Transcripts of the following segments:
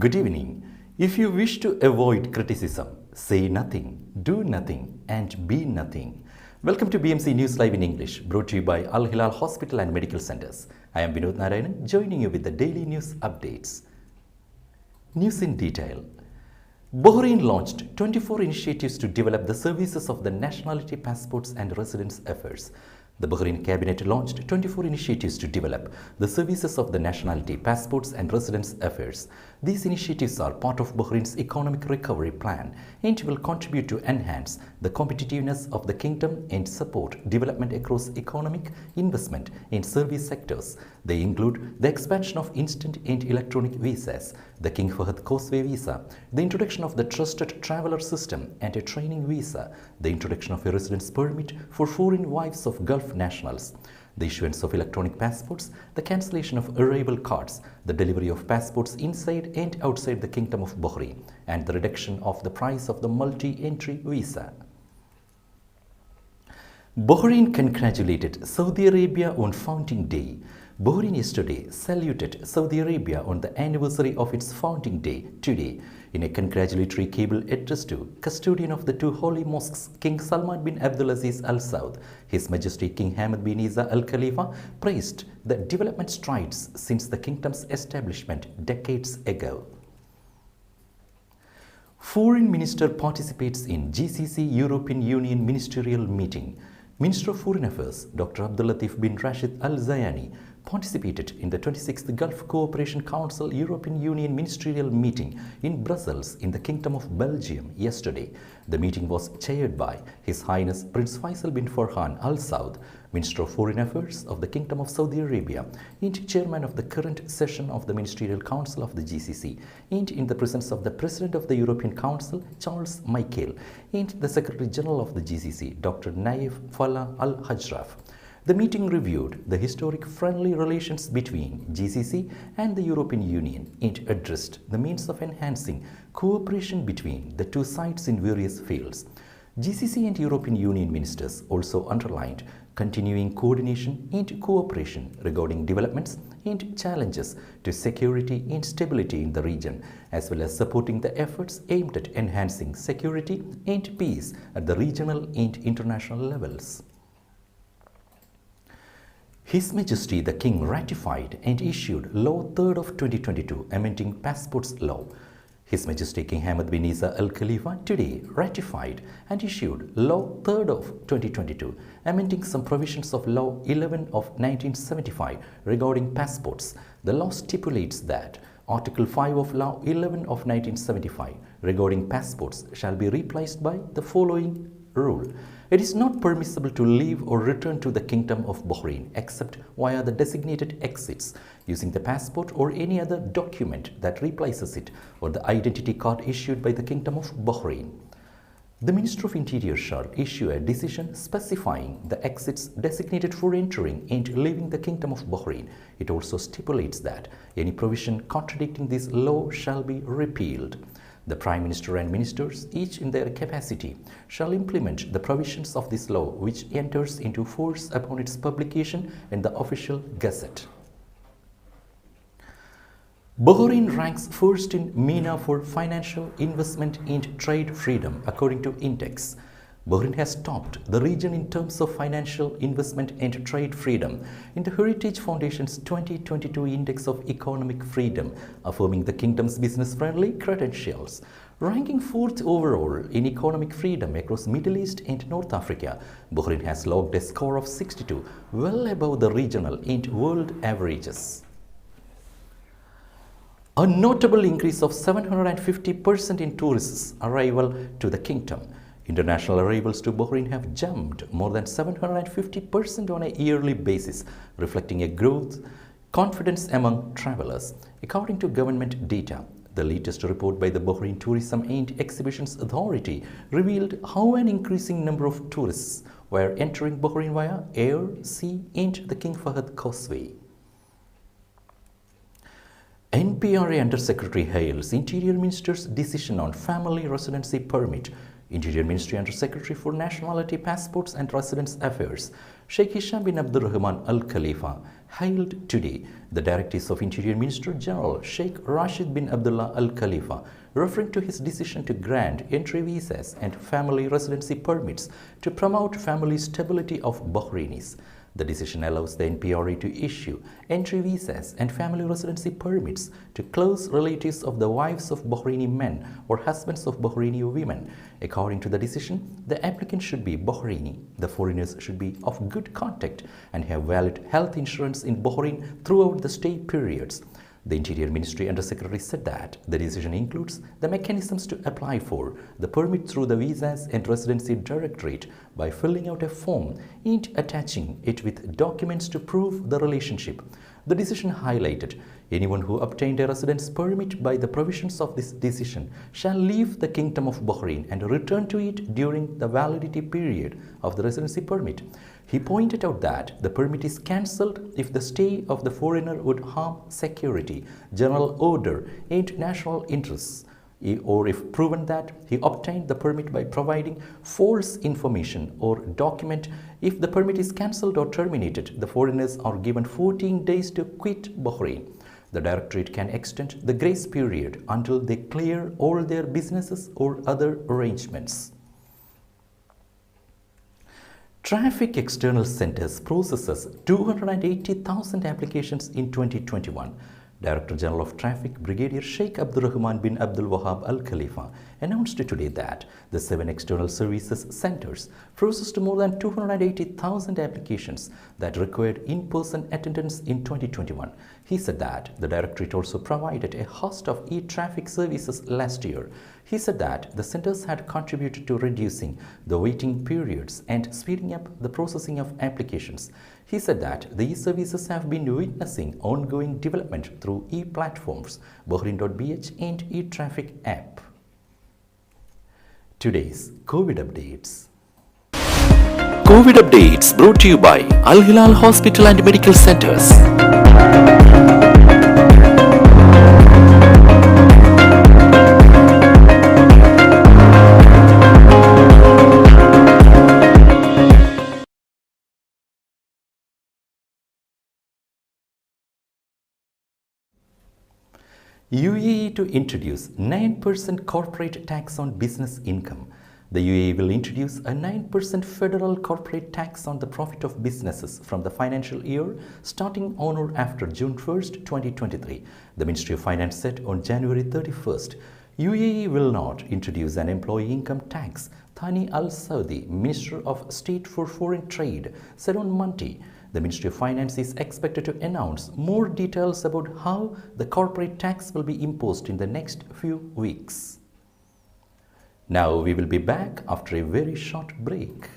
Good evening. If you wish to avoid criticism, say nothing, do nothing, and be nothing. Welcome to BMC News Live in English, brought to you by Al Hilal Hospital and Medical Centers. I am Vinod Narayanan, joining you with the daily news updates. News in detail. Bahrain launched 24 initiatives to develop the services of the Nationality Passports and Residence Affairs. The Bahrain Cabinet launched 24 initiatives to develop the services of the Nationality Passports and Residence Affairs. These initiatives are part of Bahrain's economic recovery plan and will contribute to enhance the competitiveness of the kingdom and support development across economic, investment, and service sectors. They include the expansion of instant and electronic visas, the King Fahd Causeway visa, the introduction of the Trusted Traveller System and a training visa, the introduction of a residence permit for foreign wives of Gulf nationals, the issuance of electronic passports, the cancellation of arrival cards, the delivery of passports inside and outside the Kingdom of Bahrain, and the reduction of the price of the multi-entry visa. Bahrain congratulated Saudi Arabia on Founding Day. Bahrain yesterday saluted Saudi Arabia on the anniversary of its founding day today. In a congratulatory cable addressed to custodian of the two holy mosques, King Salman bin Abdulaziz Al Saud, His Majesty King Hamad bin Isa Al Khalifa praised the development strides since the kingdom's establishment decades ago. Foreign Minister participates in GCC European Union Ministerial Meeting. Minister of Foreign Affairs Dr. Abdul Latif bin Rashid Al Zayani participated in the 26th Gulf Cooperation Council European Union Ministerial Meeting in Brussels in the Kingdom of Belgium yesterday. The meeting was chaired by His Highness Prince Faisal bin Farhan Al Saud, Minister of Foreign Affairs of the Kingdom of Saudi Arabia and Chairman of the current session of the Ministerial Council of the GCC, and in the presence of the President of the European Council, Charles Michel, and the Secretary General of the GCC, Dr. Naif Falah Al Hajraf. The meeting reviewed the historic friendly relations between GCC and the European Union and addressed the means of enhancing cooperation between the two sides in various fields. GCC and European Union ministers also underlined continuing coordination and cooperation regarding developments and challenges to security and stability in the region, as well as supporting the efforts aimed at enhancing security and peace at the regional and international levels. His Majesty the King ratified and issued Law 3rd of 2022 amending Passports Law. His Majesty King Hamad bin Isa Al Khalifa today ratified and issued Law 3rd of 2022 amending some provisions of Law 11 of 1975 regarding passports. The law stipulates that Article 5 of Law 11 of 1975 regarding passports shall be replaced by the following rule. It is not permissible to leave or return to the Kingdom of Bahrain except via the designated exits using the passport or any other document that replaces it or the identity card issued by the Kingdom of Bahrain. The Minister of Interior shall issue a decision specifying the exits designated for entering and leaving the Kingdom of Bahrain. It also stipulates that any provision contradicting this law shall be repealed. The Prime Minister and Ministers, each in their capacity, shall implement the provisions of this law which enters into force upon its publication in the official Gazette. Bahrain ranks first in MENA for financial, investment and trade freedom according to Index. Bahrain has topped the region in terms of financial, investment and trade freedom in the Heritage Foundation's 2022 Index of Economic Freedom, affirming the kingdom's business-friendly credentials. Ranking 4th overall in economic freedom across Middle East and North Africa, Bahrain has logged a score of 62, well above the regional and world averages. A notable increase of 750% in tourists' arrival to the kingdom. International arrivals to Bahrain have jumped more than 750% on a yearly basis, reflecting a growth confidence among travelers. According to government data, the latest report by the Bahrain Tourism and Exhibitions Authority revealed how an increasing number of tourists were entering Bahrain via air, sea and the King Fahd Causeway. NPRA Undersecretary hails Interior Minister's decision on family residency permit Interior Ministry Under Secretary for Nationality, Passports and Residence Affairs, Sheikh Hisham bin Abdul Rahman Al Khalifa, hailed today the directives of Interior Minister General Sheikh Rashid bin Abdullah Al Khalifa, referring to his decision to grant entry visas and family residency permits to promote family stability of Bahrainis. The decision allows the NPRA to issue entry visas and family residency permits to close relatives of the wives of Bahraini men or husbands of Bahraini women. According to the decision, the applicant should be Bahraini. The foreigners should be of good contact and have valid health insurance in Bahrain throughout the stay periods. The Interior Ministry Under Secretary said that the decision includes the mechanisms to apply for the permit through the Visas and Residency Directorate by filling out a form and attaching it with documents to prove the relationship. The decision highlighted anyone who obtained a residence permit by the provisions of this decision shall leave the Kingdom of Bahrain and return to it during the validity period of the residency permit. He pointed out that the permit is cancelled if the stay of the foreigner would harm security, general order, and national interests, or if proven that he obtained the permit by providing false information or document. If the permit is cancelled or terminated, the foreigners are given 14 days to quit Bahrain. The Directorate can extend the grace period until they clear all their businesses or other arrangements. Traffic External Centres processes 280,000 applications in 2021. Director General of Traffic Brigadier Sheikh Abdul Rahman bin Abdul Wahab Al Khalifa announced today that the 7 external services centres processed more than 280,000 applications that required in-person attendance in 2021. He said that the Directorate also provided a host of e-traffic services last year. He said that the centres had contributed to reducing the waiting periods and speeding up the processing of applications. He said that these services have been witnessing ongoing development through e-platforms, Bahrain.bh and e-traffic app. Today's COVID updates. COVID updates brought to you by Al Hilal Hospital and Medical Centers. UAE to introduce 9% corporate tax on business income. The UAE will introduce a 9% federal corporate tax on the profit of businesses from the financial year starting on or after June 1st, 2023. The Ministry of Finance said on January 31st. UAE will not introduce an employee income tax, Thani Al Saudi, Minister of State for Foreign Trade, said on Monday. The Ministry of Finance is expected to announce more details about how the corporate tax will be imposed in the next few weeks. Now we will be back after a very short break.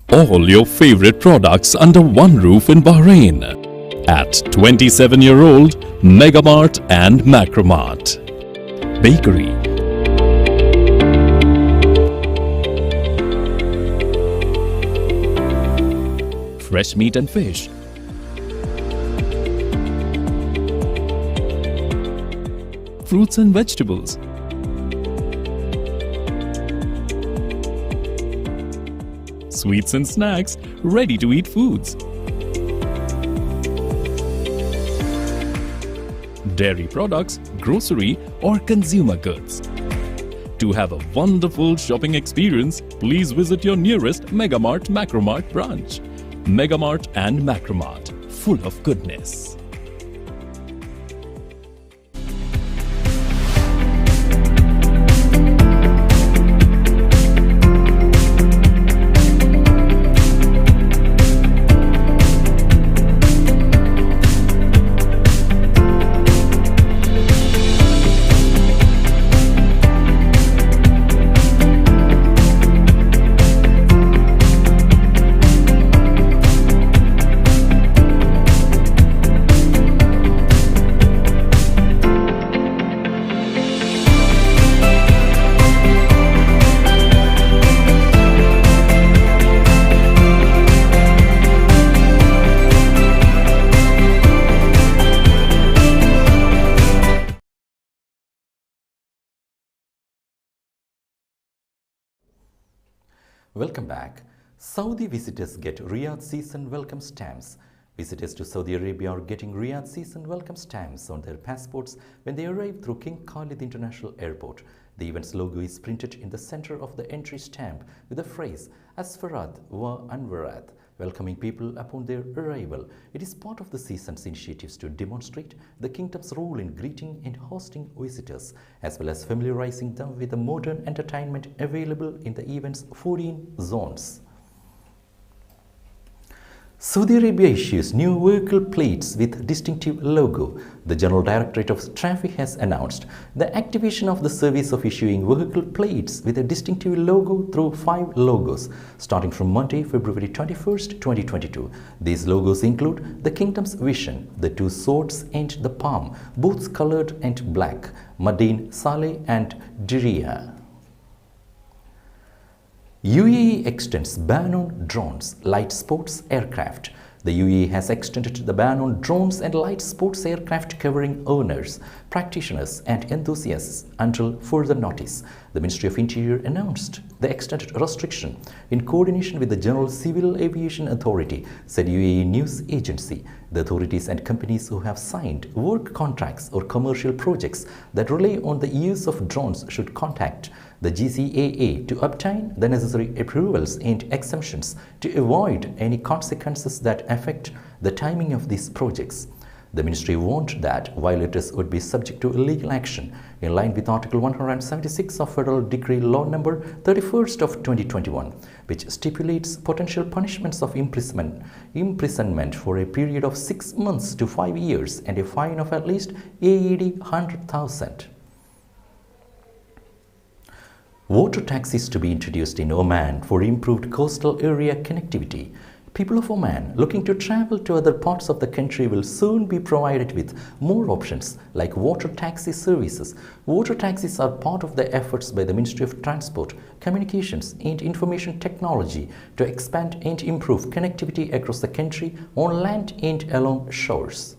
All your favorite products under one roof in Bahrain at 27-year-old Megamart and Macromart. Bakery, fresh meat and fish, fruits and vegetables, sweets and snacks, ready-to-eat foods, dairy products, grocery or consumer goods. To have a wonderful shopping experience, please visit your nearest Megamart Macromart branch. Megamart and Macromart, full of goodness. Welcome back. Saudi visitors get Riyadh season welcome stamps. Visitors to Saudi Arabia are getting Riyadh season welcome stamps on their passports when they arrive through King Khalid International Airport. The event's logo is printed in the center of the entry stamp with the phrase Asfarad wa Anwarad, welcoming people upon their arrival. It is part of the season's initiatives to demonstrate the kingdom's role in greeting and hosting visitors, as well as familiarizing them with the modern entertainment available in the event's 14 zones. Saudi Arabia issues new vehicle plates with distinctive logo. The General Directorate of Traffic has announced the activation of the service of issuing vehicle plates with a distinctive logo through 5 logos, starting from Monday, February 21st, 2022. These logos include the Kingdom's Vision, the 2 swords and the palm, both colored and black, Madin Saleh and Diriyah. UAE extends ban on drones, light sports aircraft. The UAE has extended the ban on drones and light sports aircraft covering owners, practitioners and enthusiasts until further notice. The Ministry of Interior announced the extended restriction in coordination with the General Civil Aviation Authority, said UAE news agency. The authorities and companies who have signed work contracts or commercial projects that rely on the use of drones should contact the GCAA to obtain the necessary approvals and exemptions to avoid any consequences that affect the timing of these projects. The ministry warned that violators would be subject to illegal action in line with Article 176 of Federal Decree Law No. 31st of 2021, which stipulates potential punishments of imprisonment for a period of 6 months to 5 years and a fine of at least AED 100,000. Water taxis to be introduced in Oman for improved coastal area connectivity. People of Oman looking to travel to other parts of the country will soon be provided with more options like water taxi services. Water taxis are part of the efforts by the Ministry of Transport, Communications and Information Technology to expand and improve connectivity across the country on land and along shores.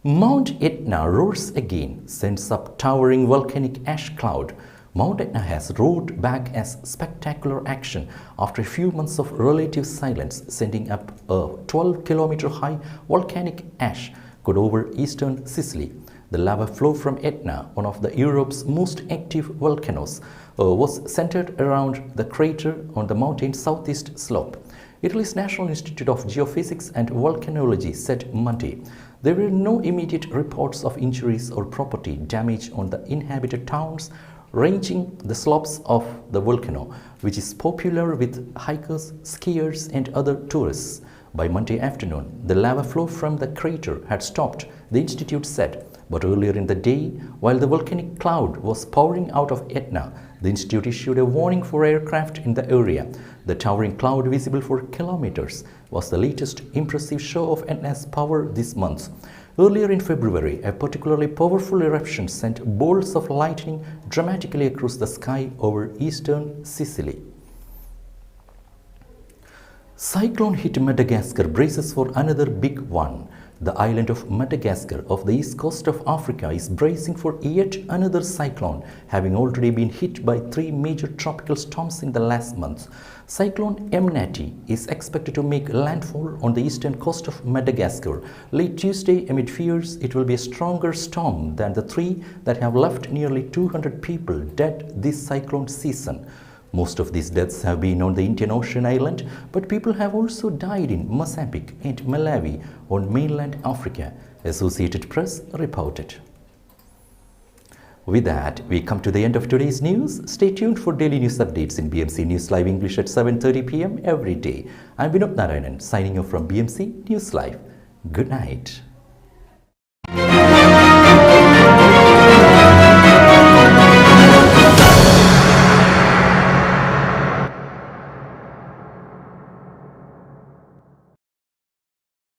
Mount Etna roars again, sends up towering volcanic ash cloud. Mount Etna has roared back as spectacular action after a few months of relative silence, sending up a 12-kilometer high volcanic ash cloud over eastern Sicily. The lava flow from Etna, one of Europe's most active volcanoes, was centered around the crater on the mountain's southeast slope. Italy's National Institute of Geophysics and Volcanology said Monday there were no immediate reports of injuries or property damage on the inhabited towns ranging the slopes of the volcano, which is popular with hikers, skiers and other tourists. By Monday afternoon, the lava flow from the crater had stopped, the institute said. But earlier in the day, while the volcanic cloud was pouring out of Etna, the institute issued a warning for aircraft in the area. The towering cloud, visible for kilometers, was the latest impressive show of Etna's power this month. Earlier in February, a particularly powerful eruption sent bolts of lightning dramatically across the sky over eastern Sicily. Cyclone hit Madagascar, braces for another big one. The island of Madagascar off the east coast of Africa is bracing for yet another cyclone, having already been hit by 3 major tropical storms in the last month. Cyclone Emnati is expected to make landfall on the eastern coast of Madagascar late Tuesday amid fears it will be a stronger storm than the 3 that have left nearly 200 people dead this cyclone season. Most of these deaths have been on the Indian Ocean island, but people have also died in Mozambique and Malawi on mainland Africa, Associated Press reported. With that, we come to the end of today's news. Stay tuned for daily news updates in BMC News Live English at 7:30 p.m. every day. I'm Vinod Narayanan signing off from BMC News Live. Good night.